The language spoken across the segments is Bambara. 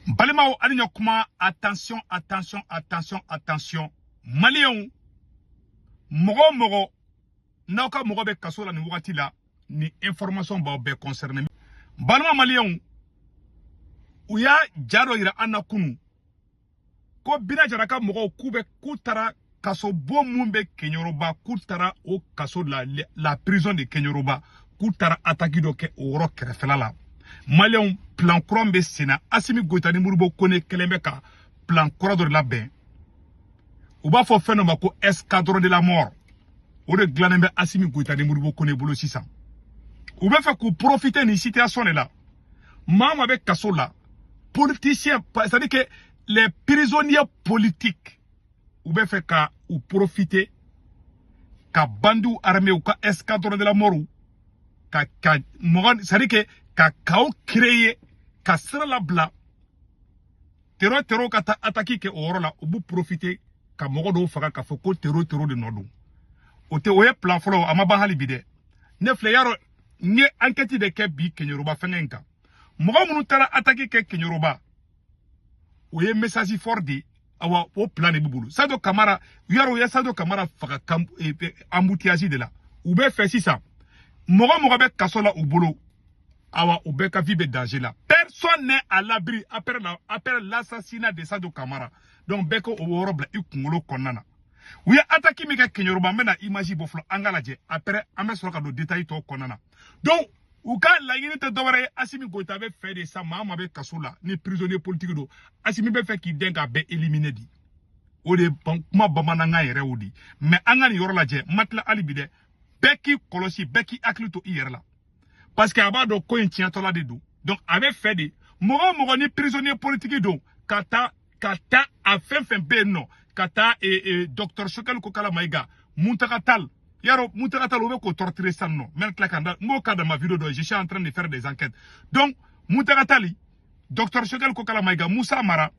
Balimao Alignokuma, attention, attention, attention, attention. Malion, Moro, Naka Morobe Kasola ni Wakatila, ni information ba be concerné. Balma Malion, Uya Jaro ira Anakunu. Ko bina jaraka Moro Kube Kutara Kaso Bo Mumbe Kenyoroba, Kutara o Kaso la prison de Kenyoroba, Kutara Atakido ke Oro Kerefelala. Malion plan krombe sena Assimi Goïta ni Mouroubo kone Kelembeka plan de la bain. Ou ba fo phénomène ko escadron de la mort. Ou de glanembe Assimi Goïta ni Mouroubo kone bolo 600. Ou ba fait ko profiter ni situation là. Mam avec Kasola, politiciens, c'est-à-dire que les prisonniers politiques ou ba fait ka ou profiter ka bandou armée ou ka escadron de la mort ou ka c'est-à-dire que ka kao créé ka sera la bla terreau ka ta attaquer ke oro la obu profiter ka mogo do faga ka foko terreau de nodu ote oye plan folo amaba hali bide ne fle yaro nye enquête de ke bi kenyoruba fengenka mogo munu tara attaquer ke kenyoruba oye message fort di awa o plan de bubulu Sadio Camara yaro ya Sadio Camara faga embouteillage de la oube fait ça mogo be kasola ubulu awa ubeka vibe danger là. Personne n'est à l'abri après l'assassinat de Sadio Camara. Donc beko oworobla ikungolo konana. Oui attaqué mika kenyoruba mena image boflo angalaje après ame soka do détail to konana. Donc uka la unité dovre Assimi Goïta avait fait de ça mama be kasula ni prisonnier politique do Assimi be fait ki denga be éliminé di. Ode kuma bamana nga yere odi. Mais angani yorolaje matla alibide beki kolosi beki aklito iyerla. Parce qu'il y a des coins qui sont là dedans. Donc, avec fait des Moro ni prisonnier politique do kata a fin non kata docteur Chokel Kokala Maïga Muntakatal yaro Muntakatal oube ko torturer ça non même clakanda mo ka dans ma vidéo je suis en train de faire des enquêtes. Donc Muntakatali docteur Chokel Kokala Maïga Moussa Mara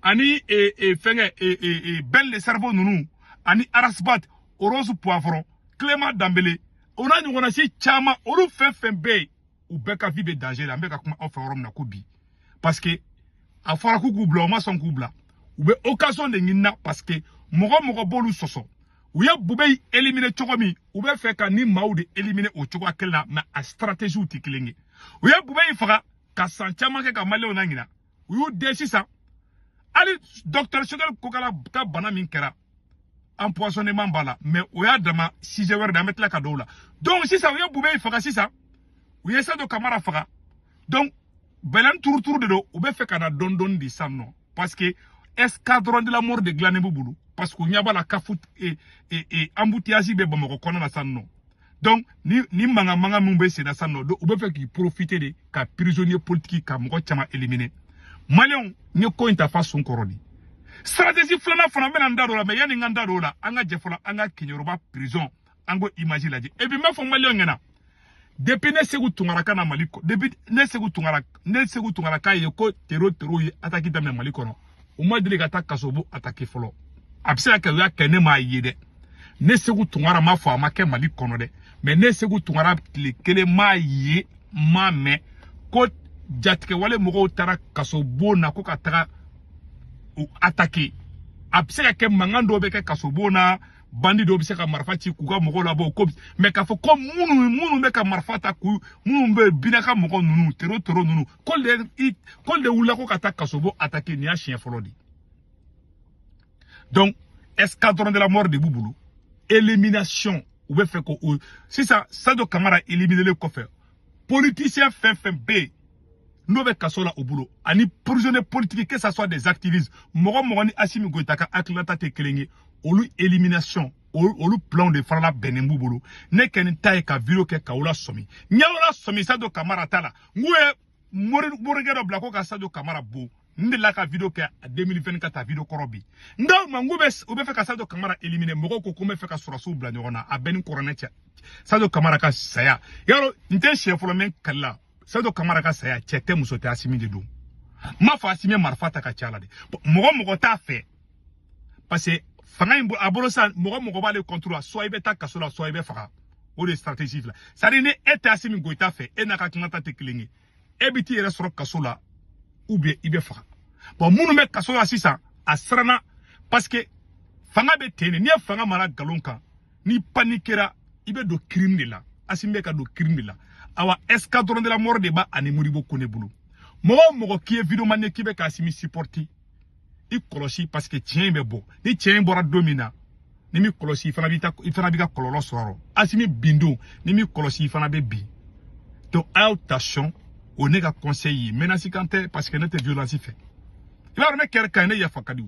ani belle le cerveau nounou ani Arasbat Rose Poivron Clément Dambélé on a si chama olu fin be ou beka vibe danger la mbeka kuma offre rom na kubi parce que a fara ku gubla ma son gubla ou be occasion de ngina parce que mogo bolu soso ou ya bubey éliminer chokomi ou be fait ka ni maudi éliminer o choko akela na a stratégie ou tiklingi ou ya bubey fara ka sanchama ke ka male onangina ou yu desi ça ali docteur Choguel Kokala ka bana min kera empoisonnement bala mais oya dama 6 heures da mettre la cadeau là donc si ça oya boubé faka si ça oya Sadio Camara faka donc belan tour de do oube fait kana don di samno parce que escadron de la mort de Glanembu Boulou parce qu'on y a la kafout et embouteillage be bamako kona na sanno donc ni manga mumbe c'est na sanno do oube fait qui profiter de ka prisonnier politique ka moko chama éliminé Malion ni ko interface son koroni stratégie flana fana mena ndaro la mais yani ngandaro la anga jefola anga kinyoruba prison ango imagine la di et puis ma fo Malion ngena depuis ne segu tungara kana maliko depuis ne segu tungara ka yeko terreau yi attaquer dans maliko no o ma dile ka ta kasobo attaquer folo abisa ka ya kene ma yede ne segu tungara ma fo ma ke maliko no de mais ne segu tungara kele ma ye ma me ko jatike wale mogo tara kasobo na ko ka tara attaquer abseka ke mangando be ke kasobona bandi do biseka marfati kuga mogo labo ko mais ka fo ko munu be ka marfata ku munu be binaka mogo nunu tero nunu ko le wula ko kata kasobo attaquer ni a chien folodi. Donc escadron de la mort de Bouboulou élimination ou be fait ko si ça Sadio Camara éliminer le coffre politicien fin B Nove Kasola au boulot, ani prisonniers politiques, que ce soit des activistes, Moro ni Assimi Goïta ka aklata te kelenge, olu élimination, olu plan de Farala Benembu boulot, ne ken taille ka vilo ke kaola somi. Nyaola somi Sadio Camara tala, ngwe morigero blako ka Sadio Camara bo, ndela ka vidéo ke 2024 ta vidéo korobi. Ndaw mangube oube fe ka Sadio Camara éliminer, Moro ko kome fe ka surasu blanyorona, a benin koronetia. Sadio Camara ka saya. Yaro, nte chef le men kala. Sadio Camara ka saya chete musote Assimi de do ma fa Assimi marfata ka chala de mogo ta fait parce que fanga imbo abolosa mogo ba le contrôle soit ibeta kasola soit ibe faka o de stratégie là ça dit ne était Assimi Goïta fait et na ka kinata te klingi ebiti restaurant kasola ou bien ibe faka bon munu me kaso la sisan a sarana parce que fanga be tene ni fanga mara galon kan ni paniquera ibe do crime de la asimbe ka do crime de la awa escadron de la mort de ba ani Modibo Kone bulu mogo qui est vidéo mané qui be ka asimi supporti i kolosi parce que tien be bo ni tien bora domina ni mi kolosi fana bi ka kololo soro asimi bindu ni mi kolosi fana be bi donc attention on est conseiller menace kanté parce que n'était violence fait il va remettre quelqu'un ne ya fakadi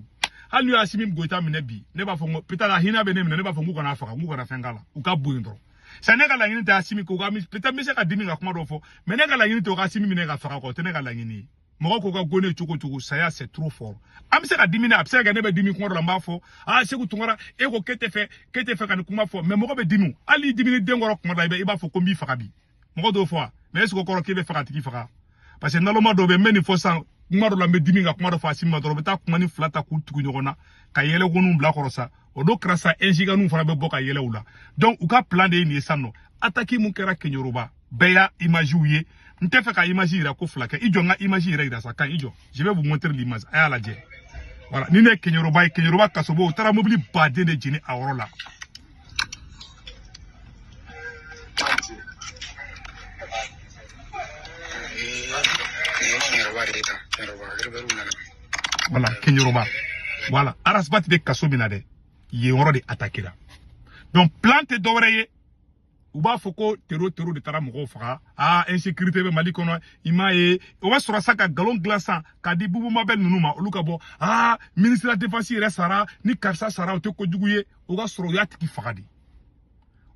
hali yo asimi goita mine bi ne ba fongo peut-être hina be ne ne ba fongo kana faka nguko na fengala uka buindro sanega la ngini ta asimi ko ga mi peut-être mi se ka dimi ga kuma do fo mais ne ga la ngini to ga asimi mine ga faka ko te ne ga la ngini mo ko ga gone chuko saya c'est trop fort am se ka dimi na abse ga ne be dimi kuma do lamba fo se ku tungora e ko kete fe kan kuma fo mais mo ko be dimi ali dimi dengoro kuma da be ba fo ko mbi faka bi mo ko do fo mais est-ce que ko ke be faka tiki faka parce que naloma do be meni fo san kuma do lambe dimi ga kuma do fa asimi do be ta kuma ni flata ku tugu nyogona ka yele gonu bla korosa o do krasa enjiga nu fana be boka yele ula donc u ka plan de ni sanno ataki mun kera kenyoruba beya image ouye nte fe ka image ira ko flaka ijo nga image ira ira sa kan ijo je vais vous montrer l'image aya la je voilà ni ne kenyoruba kasobo tara mobili bade de jini awrola voilà kenyoruba voilà arasbat de kasobina de yoro de attaquer là donc plante d'oreiller ou ba foko terreau de tara mogo fara insécurité be mali kono imaye o wa sura saka galon glaçant ka di bubu mabel nunuma oluka bo ministre de la défense resara ni karsa sara o te ko juguye o ga sura ya tiki fagadi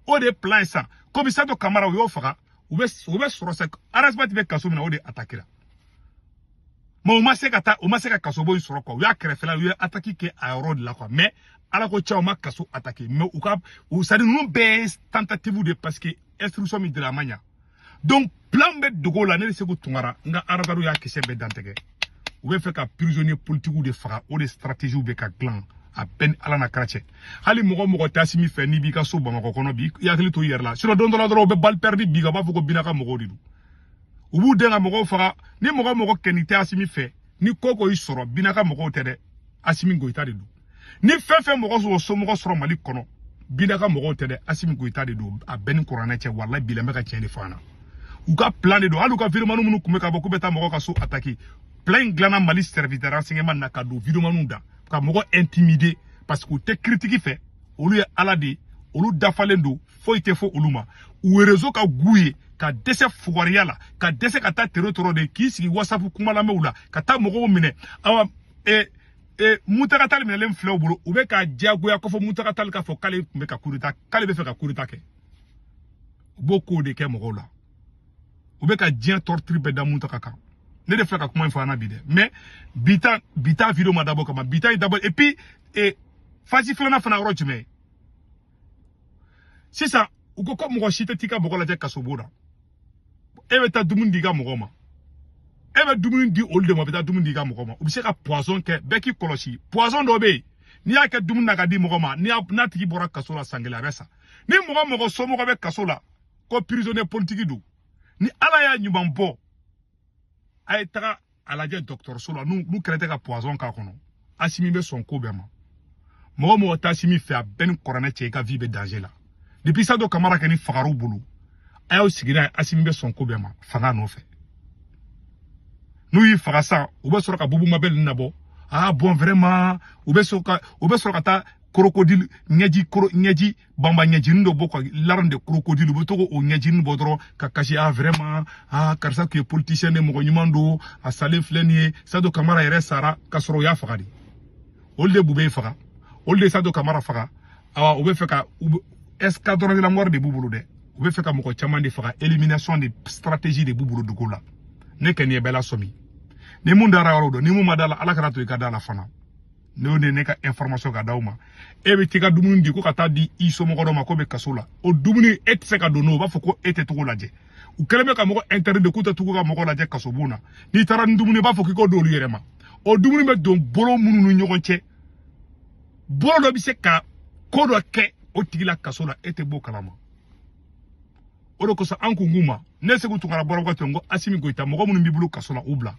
o de plan ça commissaire de camara yo fara ou be sura saka arasbat be kasobina o de attaquer là mais o ma se ka kasobo sura ko ya krefela yo attaquer ke aéro de la quoi mais ala ko chaw ma kaso attaquer mais ou ça nous be tentative de parce que instruction mi de la mania donc plan be dogo la ne se ko tungara nga aradaru ya kese be dantege ou be fait ka prisonnier politique ou de fara ou de stratégie ou be ka clan a ben ala na krache hali mogo tasimi fe ni bi ka so bamako kono bi ya kli to yer la sur don la dro be bal perdu bi ga ba foko binaka mogo didu ubu denga mogo fara ni mogo kenite asimi fe ni koko yi soro binaka mogo tede asimi goita de du ni fefe mogo so mogo soro mali kono binaka mogo tede asimi goita de du a ben korana che wallahi bilembe ka chene fana uka plan de do aluka video manu munu kumeka boku beta mogo ka so attaquer plein glana mali service de renseignement na ka do video manu da ka mogo intimider parce que te critique fait olu ya aladi olu dafalendo fo ite fo oluma ou réseau ka gouye ka dese fuwaria la ka dese ka ta terotoro de ki sigi whatsapp kuma la meula ka ta mogo mine awa mutakatal mine lem flow bulu ube ka diagoya ko fo mutakatal ka fo kale be ka kurita kale be fe ka kurita ke beaucoup de ke mogo la ube ka dien torture be da mutakaka ne de fe ka kuma infana bide mais bita video ma d'abord kama bita d'abord et puis fasi flana fana rojume c'est ça ou ko mo shite tika bokola je kasoboda ebe ta dumundi ga mogoma ebe dumundi olde mo beta dumundi ga mogoma ou se ka poison ke beki kolosi poison do be ni aka dumunda ga di mogoma ni na tiki bora kasola sangela resa ni mogo so mogo be kasola ko prisonnier politique du ni ala ya nyumambo ay taka ala je docteur solo nous créer ka poison ka kono asimi be son ko bema mogo ta asimi fait ben corona che ka vie be danger là depuis ça do kamara keni fagaru bulu ayo sigira asimbe son ko bema faga no fe nous y faga ça ou be soroka bubu mabel nabo bon vraiment ou be soroka ta crocodile nyeji bamba nyeji ndo boko larande crocodile bo to o nyeji ndo dro ka kashi vraiment karsa que politicien ne mo nyumando a salé flenier ça do kamara yere sara kasoro ya fagadi olde bube faga olde ça do kamara faga awa ou be feka escadron de la mort de Boubou de ou be feka moko chama de fera élimination de stratégie de Boubou de Gola ne kenye bela somi ne mundara waro ni mu madala ala karato ka dala fana ne ka information ka dauma e be tika dumuni di ko kata di iso moko do mako be kasola o dumuni et se ka dono ba foko ete to laje u keleme ka moko interdit de kuta tuko ka moko laje kasobuna ni tara dumuni ba foko ko do lu yerema o dumuni me don bolo munu nyogonche bolo do bi se ka ko do ke o tigila kasola ete bo kalama oro ko sa anku nguma ne se gutu ngara boro ko asimi goita mogo mun bibulu kasola ubla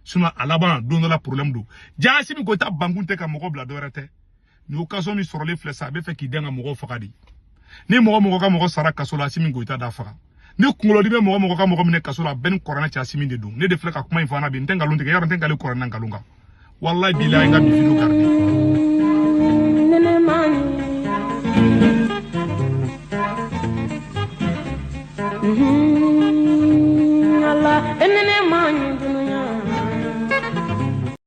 sinon à laban don la problème do Assimi Goïta bangun te ka mogo bla dorete ni occasion mi sorole fle sa be fe ki denga mogo fakadi ni mogo ka mogo sara kasola Assimi Goïta da faka ni kungolo di be mogo ka mogo mine kasola ben korana ci Assimi de do ne de fle ka kuma infana be ntenga lunde yaro ntenga le korana ngalunga wallahi billahi nga mi video gardi Allah enene manyu